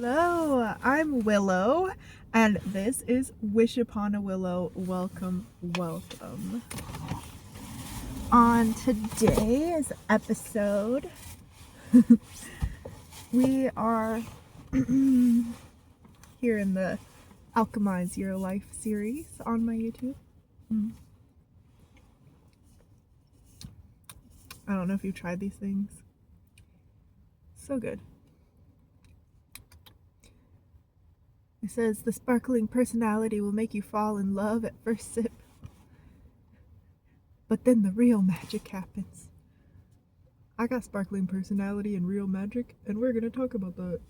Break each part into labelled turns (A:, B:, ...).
A: Hello, I'm Willow, and this is Wish Upon a Willow. Welcome, welcome. On today's episode, we are here in the Alchemize Your Life series on my YouTube. I don't know if you've tried these things. So good. It says the sparkling personality will make you fall in love at first sip. But then the real magic happens. I got sparkling personality and real magic, and we're gonna talk about that.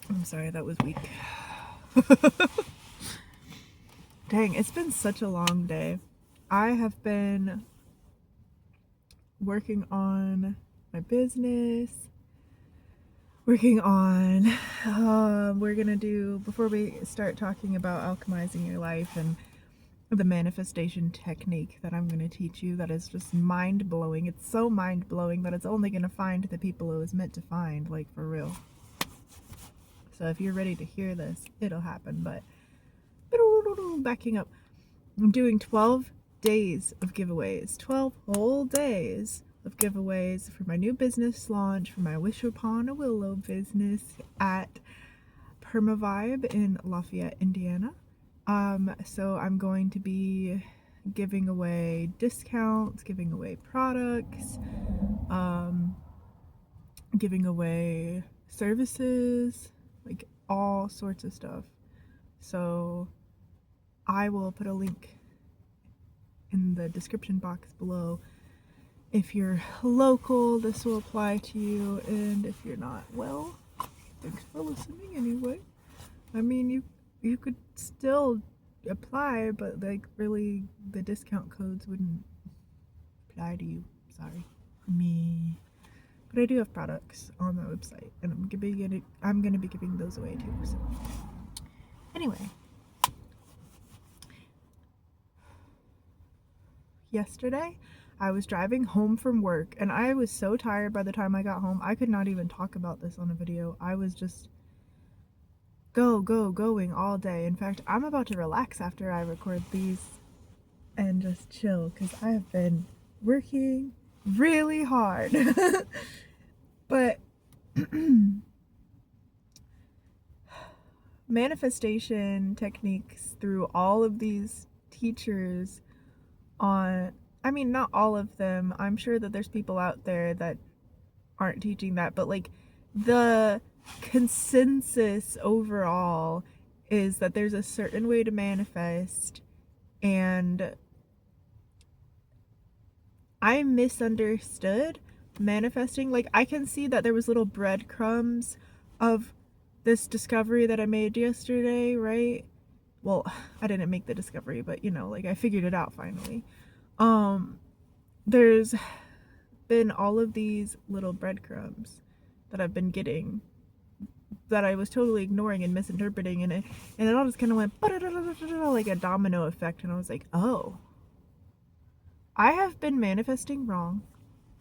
A: I'm sorry, that was weak. Dang, it's been such a long day. I have been working on my business, working on, we're gonna do, before we start talking about alchemizing your life and the manifestation technique that I'm going to teach you, that is just mind-blowing. It's so mind-blowing that it's only going to find the people it was meant to find, like for real. So if you're ready to hear this, it'll happen. But backing up, I'm doing 12 days of giveaways, 12 whole days of giveaways for my new business launch, for my Wish Upon a Willow business at Permavibe in Lafayette, Indiana. So I'm going to be giving away discounts, giving away products, giving away services, like all sorts of stuff. So I will put a link in the description box below. If you're local, this will apply to you, and if you're not, well, thanks for listening anyway. I mean, you could still apply, but like really the discount codes wouldn't apply to you. Sorry. Me. But I do have products on my website, and I'm gonna be giving those away too. So anyway. Yesterday I was driving home from work, and I was so tired by the time I got home. I could not even talk about this on a video. I was just going all day. In fact, I'm about to relax after I record these and just chill, because I have been working really hard. But manifestation techniques through all of these teachers on, I mean, not all of them. I'm sure that there's people out there that aren't teaching that, but like the consensus overall is that there's a certain way to manifest, and I misunderstood manifesting. Like, I can see that there was little breadcrumbs of this discovery that I made yesterday, right? Well, I didn't make the discovery, but you know, like I figured it out finally. There's been all of these little breadcrumbs that I've been getting that I was totally ignoring and misinterpreting, and it all just kind of went like a domino effect, and I was like, oh, I have been manifesting wrong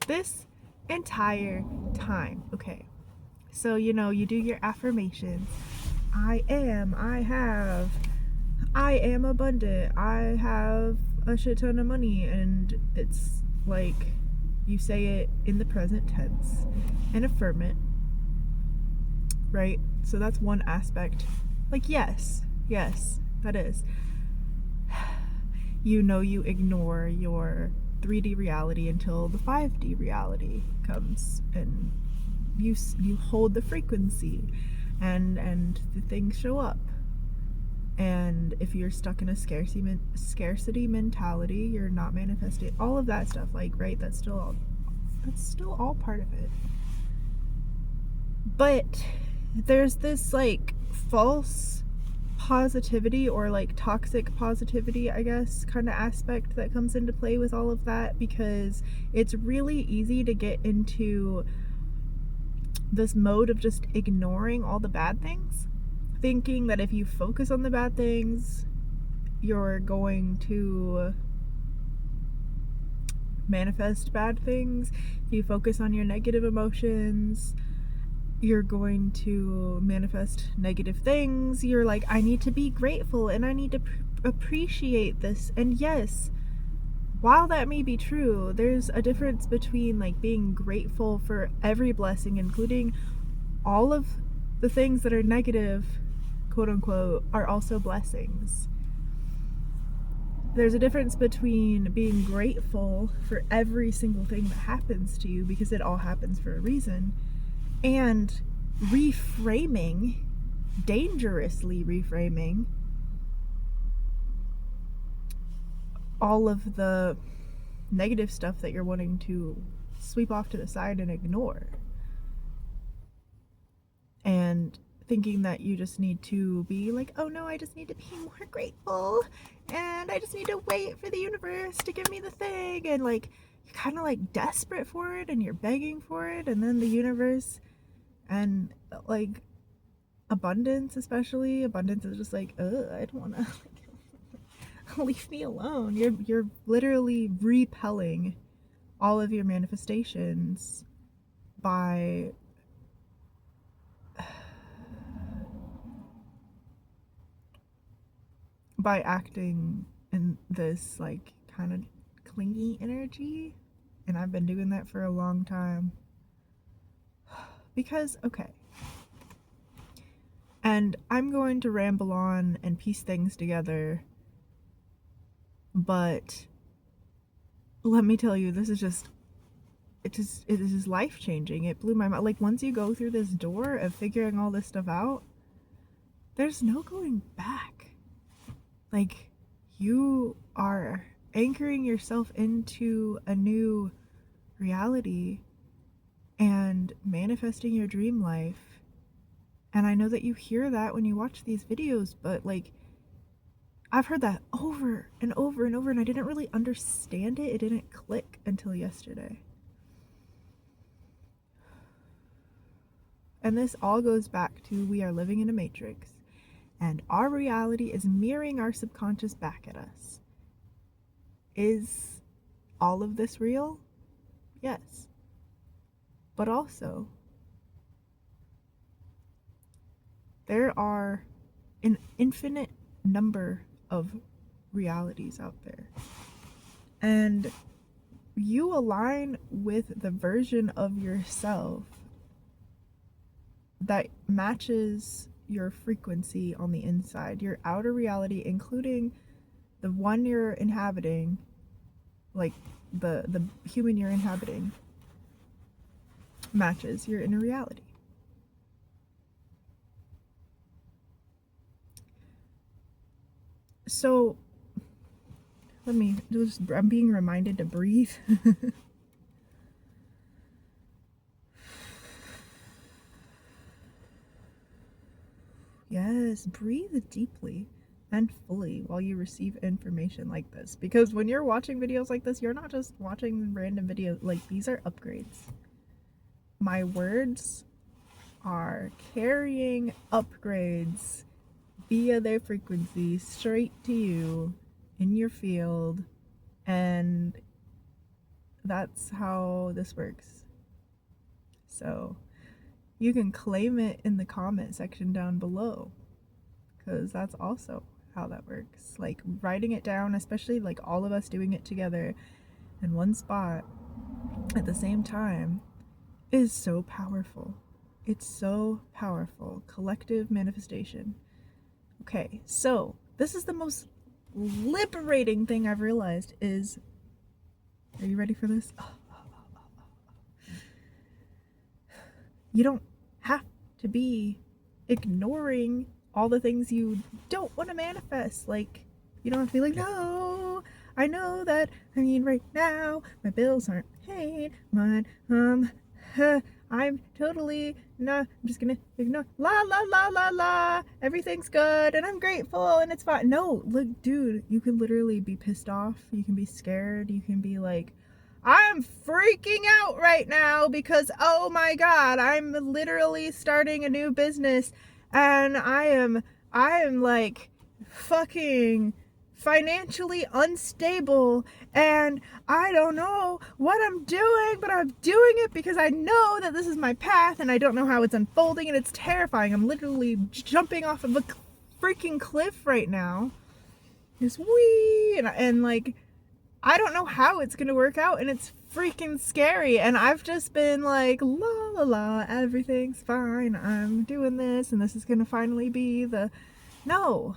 A: this entire time. Okay, so you know, you do your affirmations. I am abundant, I have a shit ton of money, and it's like you say it in the present tense and affirm it, right? So that's one aspect. Like, yes, that is. You know, you ignore your 3D reality until the 5D reality comes, and you hold the frequency, and the things show up. And if you're stuck in a scarcity mentality, you're not manifesting. All of that stuff, like, right, that's still all part of it. But there's this like false positivity, or like toxic positivity, I guess, kind of aspect that comes into play with all of that, because it's really easy to get into this mode of just ignoring all the bad things, thinking that if you focus on the bad things, you're going to manifest bad things. If you focus on your negative emotions, you're going to manifest negative things. You're like, I need to be grateful and I need to appreciate this. And yes, while that may be true, there's a difference between like being grateful for every blessing, including all of the things that are negative, quote unquote, are also blessings. There's a difference between being grateful for every single thing that happens to you, because it all happens for a reason, and reframing, dangerously reframing, all of the negative stuff that you're wanting to sweep off to the side and ignore. And thinking that you just need to be like, oh no, I just need to be more grateful and I just need to wait for the universe to give me the thing. And like, you're kind of like desperate for it and you're begging for it. And then the universe and like abundance, especially, abundance is just like, I don't want to, leave me alone. You're literally repelling all of your manifestations by acting in this like kind of clingy energy. And I've been doing that for a long time. Because, okay. And I'm going to ramble on and piece things together. But let me tell you, this is just, it is life changing. It blew my mind. Like, once you go through this door of figuring all this stuff out, there's no going back. Like, you are anchoring yourself into a new reality and manifesting your dream life. And I know that you hear that when you watch these videos, but like, I've heard that over and over and over, and I didn't really understand it. It didn't click until yesterday. And this all goes back to, we are living in a matrix, and our reality is mirroring our subconscious back at us. Is all of this real? Yes. But also, there are an infinite number of realities out there. And you align with the version of yourself that matches your frequency on the inside, your outer reality, including the one you're inhabiting, like the human you're inhabiting, matches your inner reality. So I'm being reminded to breathe. Yes, breathe deeply and fully while you receive information like this. Because when you're watching videos like this, you're not just watching random videos. Like, these are upgrades. My words are carrying upgrades via their frequency straight to you in your field. And that's how this works. So you can claim it in the comment section down below, because that's also how that works. Like, writing it down, especially like all of us doing it together in one spot at the same time, is so powerful. It's so powerful. Collective manifestation. Okay, so this is the most liberating thing I've realized is, are you ready for this? You don't have to be ignoring all the things you don't want to manifest. Like, you don't have to be like, no, I know that, I mean, right now, my bills aren't paid, but, I'm totally not, I'm just gonna ignore, la, la, la, la, la, everything's good, and I'm grateful, and it's fine. No, look, dude, you can literally be pissed off, you can be scared, you can be like, I'm freaking out right now because, oh my God, I'm literally starting a new business and I am like fucking financially unstable and I don't know what I'm doing, but I'm doing it because I know that this is my path and I don't know how it's unfolding and it's terrifying. I'm literally jumping off of a freaking cliff right now. Just wee, and like, I don't know how it's gonna work out and it's freaking scary. And I've just been like, la la la, everything's fine. I'm doing this and this is gonna finally be the... No.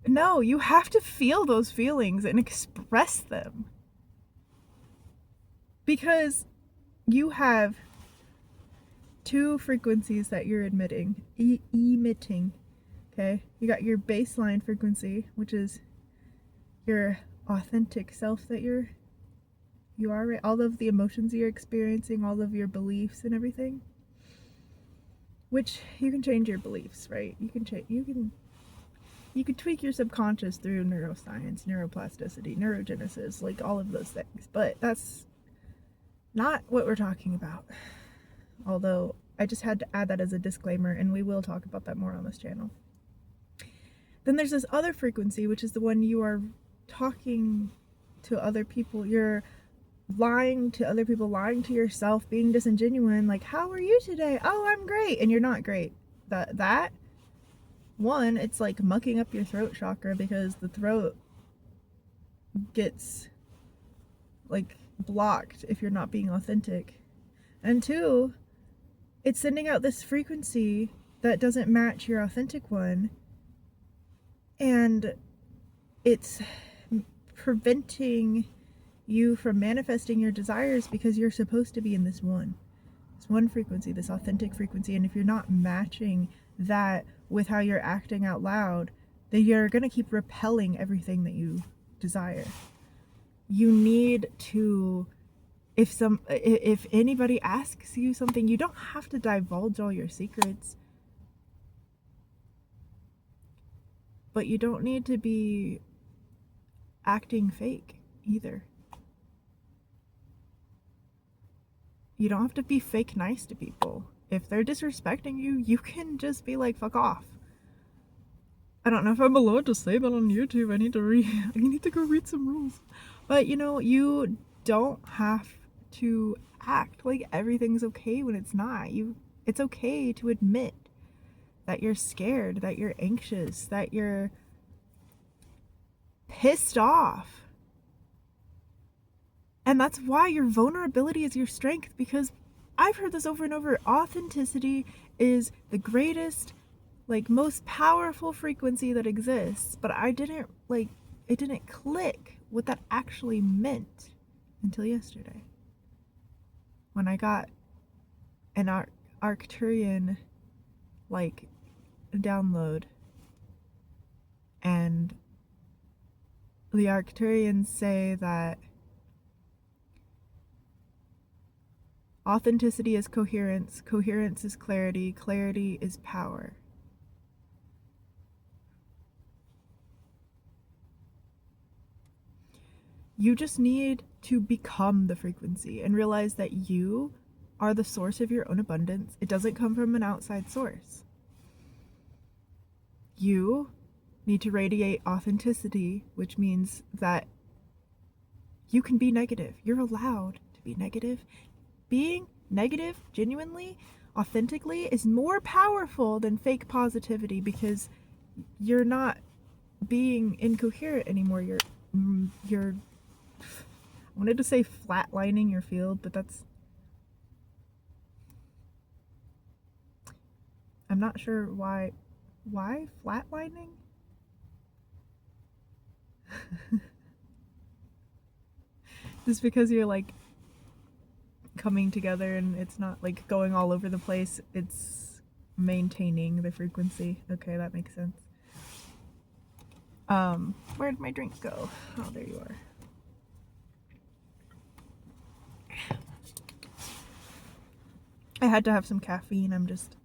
A: No, you have to feel those feelings and express them. Because you have two frequencies that you're emitting. Okay? You got your baseline frequency, which is your authentic self that you are, right? All of the emotions you're experiencing, all of your beliefs and everything. Which you can change your beliefs, right? You can tweak your subconscious through neuroscience, neuroplasticity, neurogenesis, like all of those things. But that's not what we're talking about. Although I just had to add that as a disclaimer, and we will talk about that more on this channel. Then there's this other frequency, which is the one you are talking to other people. You're lying to other people, lying to yourself, being disingenuous. Like, how are you today? Oh, I'm great. And you're not great. That one, it's like mucking up your throat chakra because the throat gets like blocked if you're not being authentic. And two, it's sending out this frequency that doesn't match your authentic one, and it's preventing you from manifesting your desires because you're supposed to be in this one frequency, this authentic frequency. And if you're not matching that with how you're acting out loud, then you're going to keep repelling everything that you desire. You need to, if anybody asks you something, you don't have to divulge all your secrets, but you don't need to be acting fake either. You don't have to be fake nice to people. If they're disrespecting you, you can just be like, fuck off. I don't know if I'm allowed to say that on YouTube. I need to go read some rules. But you don't have to act like everything's okay when it's not. It's okay to admit that you're scared, that you're anxious, that you're pissed off. And that's why your vulnerability is your strength, because I've heard this over and over. Authenticity is the greatest, like, most powerful frequency that exists. But it didn't click what that actually meant until yesterday, when I got an Arcturian like download, and the Arcturians say that authenticity is coherence, coherence is clarity, clarity is power. You just need to become the frequency and realize that you are the source of your own abundance. It doesn't come from an outside source. You need to radiate authenticity, which means that you can be negative. You're allowed to be negative. Being negative, genuinely, authentically, is more powerful than fake positivity, because you're not being incoherent anymore. You're I wanted to say flatlining your field, but I'm not sure why flatlining? Just because you're like coming together and it's not like going all over the place, it's maintaining the frequency. Okay, that makes sense. Where'd my drink go? Oh, there you are. I had to have some caffeine. I'm just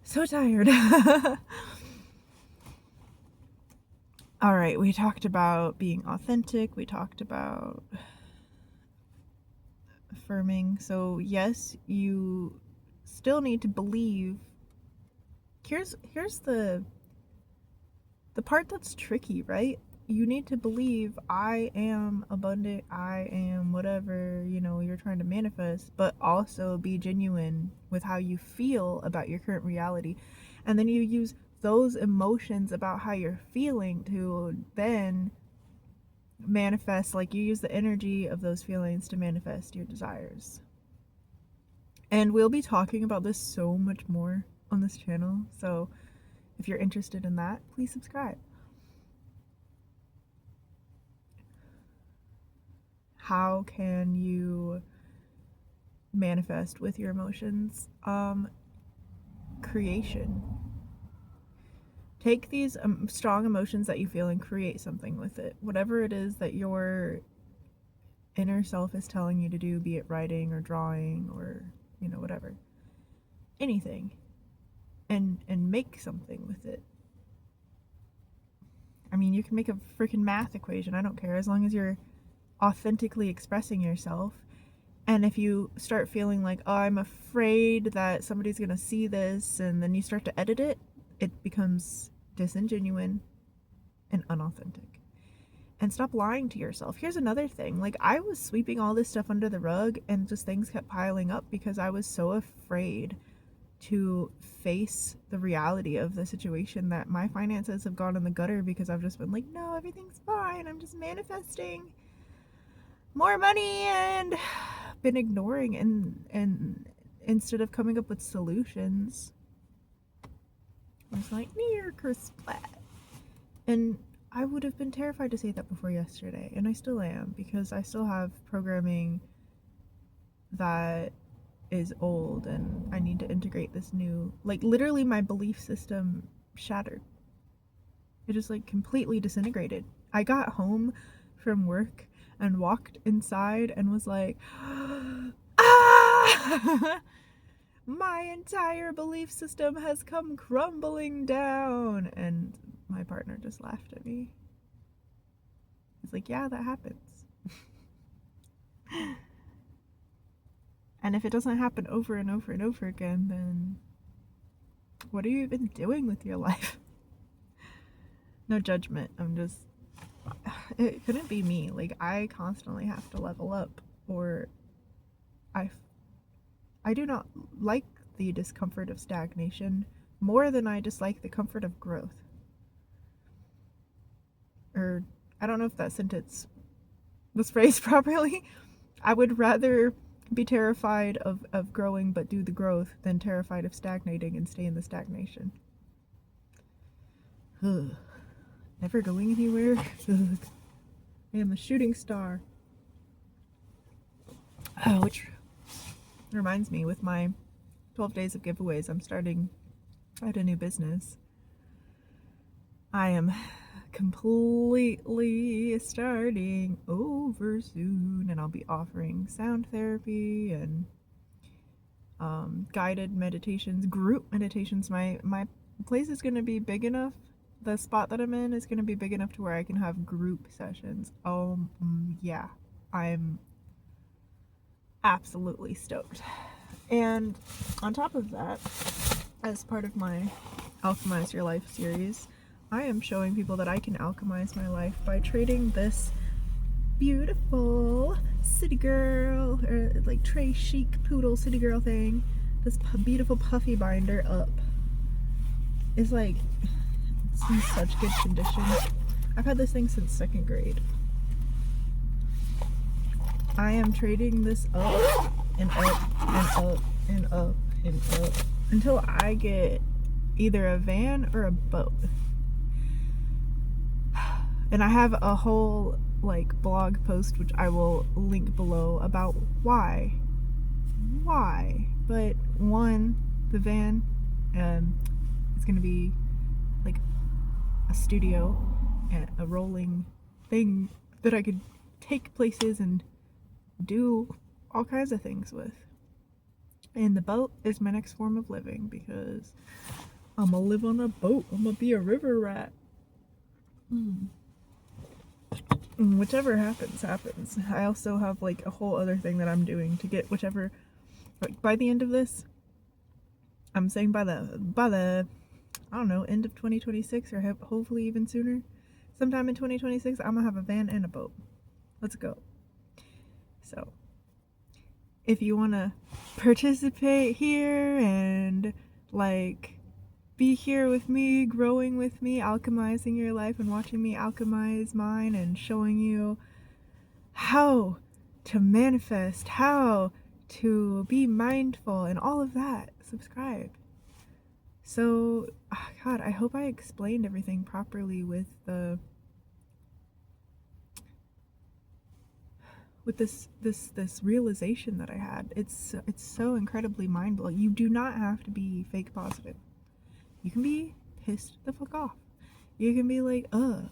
A: so tired. All right, we talked about being authentic. We talked about affirming. So yes, you still need to believe. Here's the the part that's tricky, right? You need to believe I am abundant, I am whatever, you're trying to manifest, but also be genuine with how you feel about your current reality. And then you use those emotions about how you're feeling to then manifest, like you use the energy of those feelings to manifest your desires. And we'll be talking about this so much more on this channel. So if you're interested in that, please subscribe. How can you manifest with your emotions? Creation. Take these strong emotions that you feel and create something with it. Whatever it is that your inner self is telling you to do, be it writing or drawing or, whatever. Anything. And make something with it. I mean, you can make a freaking math equation. I don't care, as long as you're authentically expressing yourself. And if you start feeling like, oh, I'm afraid that somebody's gonna see this, and then you start to edit it, it becomes disingenuous and unauthentic. And stop lying to yourself. Here's another thing. Like, I was sweeping all this stuff under the rug, and just things kept piling up because I was so afraid to face the reality of the situation that my finances have gone in the gutter, because I've just been like, no, everything's fine, I'm just manifesting more money, and been ignoring and instead of coming up with solutions, I was like, near splat. And I would have been terrified to say that before yesterday, and I still am, because I still have programming that is old, and I need to integrate this new, like, literally my belief system shattered. It just like completely disintegrated. I got home from work and walked inside and was like, ah! My entire belief system has come crumbling down. And my partner just laughed at me. He's like, yeah, that happens. And if it doesn't happen over and over and over again, then what are you even doing with your life? No judgment. It couldn't be me. Like, I constantly have to level up, or I do not like the discomfort of stagnation more than I dislike the comfort of growth. Or, I don't know if that sentence was phrased properly. I would rather be terrified of growing but do the growth than terrified of stagnating and stay in the stagnation. Ugh. Never going anywhere. Ugh. I am a shooting star. Oh, which reminds me, with my 12 days of giveaways, I'm starting at a new business. I am completely starting over soon, and I'll be offering sound therapy and guided meditations, group meditations. My place is going to be big enough. The spot that I'm in is going to be big enough to where I can have group sessions. Yeah, I'm absolutely stoked. And on top of that, as part of my Alchemize Your Life series, I am showing people that I can alchemize my life by trading this beautiful city girl, or like tray chic poodle city girl thing, this beautiful puffy binder up. It's like, it's in such good condition. I've had this thing since 2nd grade. I am trading this up and up and up and up and up until I get either a van or a boat. And I have a whole like blog post, which I will link below, about why. But one, the van is going to be like a studio and a rolling thing that I could take places and do all kinds of things with. And the boat is my next form of living, because I'm gonna live on a boat. I'm gonna be a river rat. Whichever happens. I also have like a whole other thing that I'm doing to get whichever, like by the end of this, I'm saying by the I don't know, end of 2026 or hopefully even sooner. Sometime in 2026, I'm gonna have a van and a boat. Let's go. So, if you wanna participate here and like be here with me, growing with me, alchemizing your life and watching me alchemize mine and showing you how to manifest, how to be mindful and all of that, subscribe. So, God, I hope I explained everything properly with this realization that I had. It's so incredibly mind-blowing. You do not have to be fake positive. You can be pissed the fuck off. You can be like,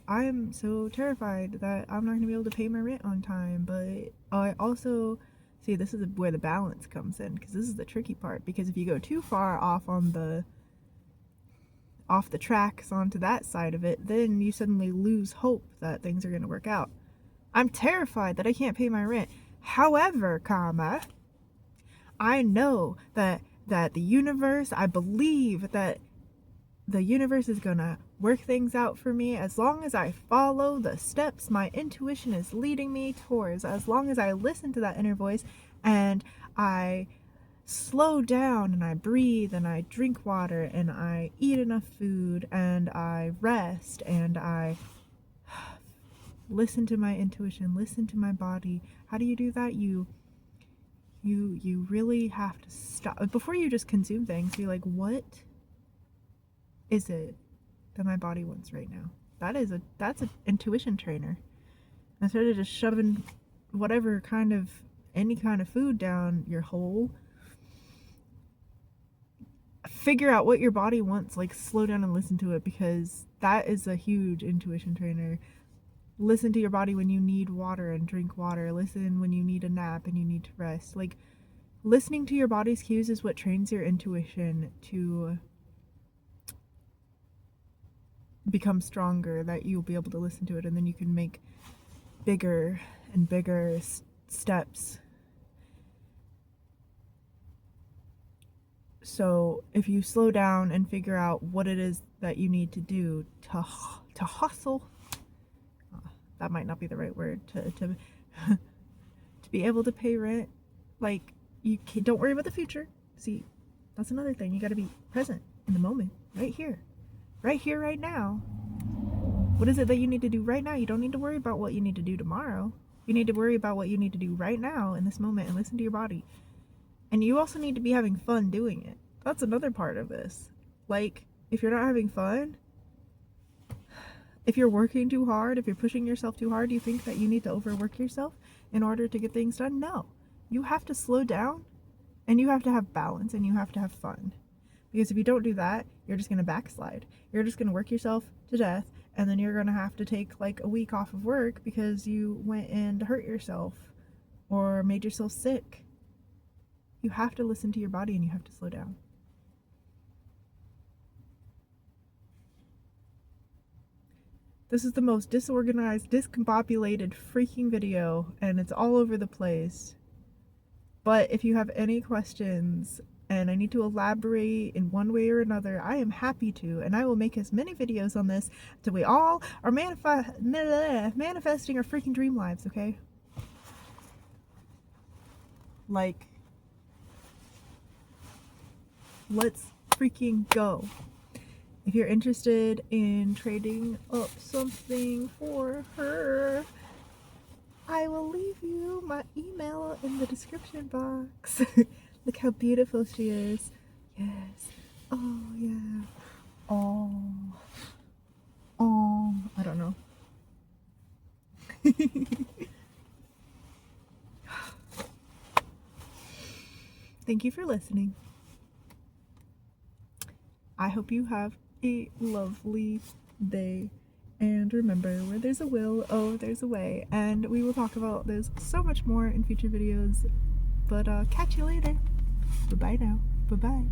A: I'm so terrified that I'm not gonna be able to pay my rent on time, but I also see, this is where the balance comes in, because this is the tricky part, because if you go too far off the tracks onto that side of it, then you suddenly lose hope that things are going to work out. I'm terrified that I can't pay my rent. However, I know that the universe, I believe that the universe is going to work things out for me as long as I follow the steps my intuition is leading me towards, as long as I listen to that inner voice and I slow down and I breathe and I drink water and I eat enough food and I rest and I listen to my intuition, listen to my body. How do you do that? You really have to stop before you just consume things. Be like, what is it that my body wants right now? That's an intuition trainer. Instead of just shoving any kind of food down your hole, figure out what your body wants. Like, slow down and listen to it, because that is a huge intuition trainer. Listen to your body when you need water and drink water. Listen when you need a nap and you need to rest. Like, listening to your body's cues is what trains your intuition to become stronger, that you'll be able to listen to it, and then you can make bigger and bigger steps. So if you slow down and figure out what it is that you need to do to hustle, that might not be the right word, to be able to pay rent, like, don't worry about the future. See, that's another thing. You got to be present in the moment, right here, right now. What is it that you need to do right now? You don't need to worry about what you need to do tomorrow. You need to worry about what you need to do right now in this moment and listen to your body. And you also need to be having fun doing it. That's another part of this. Like, if you're not having fun, if you're working too hard, if you're pushing yourself too hard, do you think that you need to overwork yourself in order to get things done? No. You have to slow down, and you have to have balance, and you have to have fun. Because if you don't do that, you're just going to backslide. You're just going to work yourself to death, and then you're going to have to take like a week off of work because you went and hurt yourself or made yourself sick. You have to listen to your body, and you have to slow down. This is the most disorganized, discombobulated freaking video, and it's all over the place. But if you have any questions and I need to elaborate in one way or another, I am happy to, and I will make as many videos on this until we all are manifesting our freaking dream lives, okay? Like, let's freaking go. If you're interested in trading up something for her, I will leave you my email in the description box. Look how beautiful she is. Yes. Oh, yeah. Oh. I don't know. Thank you for listening. I hope you have a lovely day, and remember, where there's a will, oh, there's a way. And we will talk about this so much more in future videos, but catch you later. Bye bye now. Bye bye.